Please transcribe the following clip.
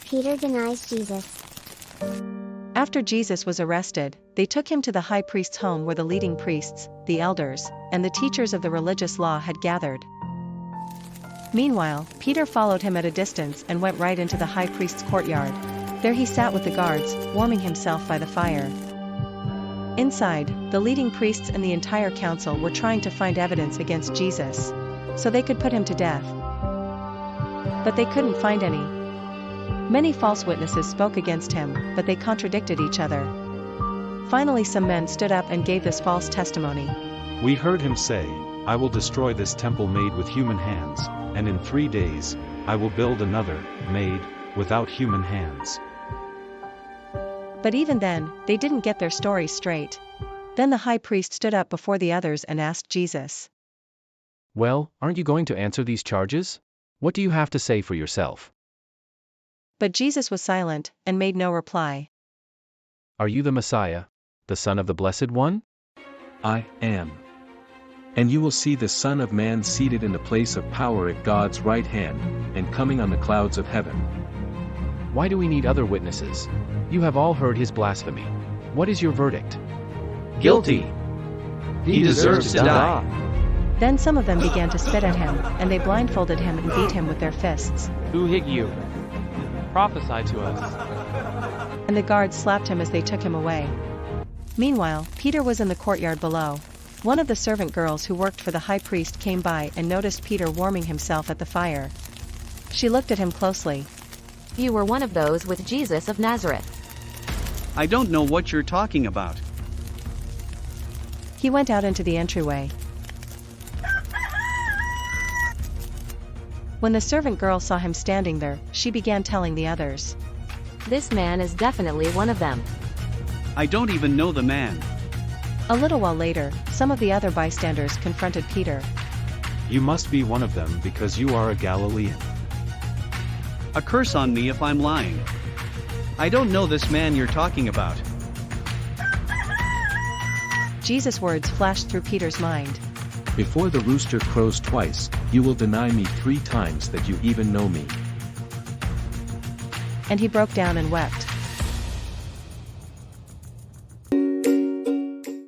Peter denies Jesus. After Jesus was arrested, they took him to the high priest's home where the leading priests, the elders, and the teachers of the religious law had gathered. Meanwhile, Peter followed him at a distance and went right into the high priest's courtyard. There he sat with the guards, warming himself by the fire. Inside, the leading priests and the entire council were trying to find evidence against Jesus, so they could put him to death. But they couldn't find any. Many false witnesses spoke against him, but they contradicted each other. Finally, some men stood up and gave this false testimony. We heard him say, "I will destroy this temple made with human hands, and in 3 days, I will build another, made without human hands." But even then, they didn't get their story straight. Then the high priest stood up before the others and asked Jesus, "Well, aren't you going to answer these charges? What do you have to say for yourself?" But Jesus was silent, and made no reply. "Are you the Messiah, the Son of the Blessed One?" I am. And you will see the Son of Man seated in the place of power at God's right hand, and coming on the clouds of heaven. Why do we need other witnesses? You have all heard his blasphemy. What is your verdict? Guilty. He deserves to die. Then some of them began to spit at him, and they blindfolded him and beat him with their fists. Who hit you? Prophesy to us. And the guards slapped him as they took him away. Meanwhile, Peter was in the courtyard below. One of the servant girls who worked for the high priest came by and noticed Peter warming himself at the fire. She looked at him closely. You were one of those with Jesus of Nazareth. I don't know what you're talking about. He went out into the entryway. When the servant girl saw him standing there, she began telling the others. This man is definitely one of them. I don't even know the man. A little while later, some of the other bystanders confronted Peter. You must be one of them because you are a Galilean. A curse on me if I'm lying. I don't know this man you're talking about. Jesus' words flashed through Peter's mind. Before the rooster crows twice, you will deny me 3 times that you even know me. And he broke down and wept.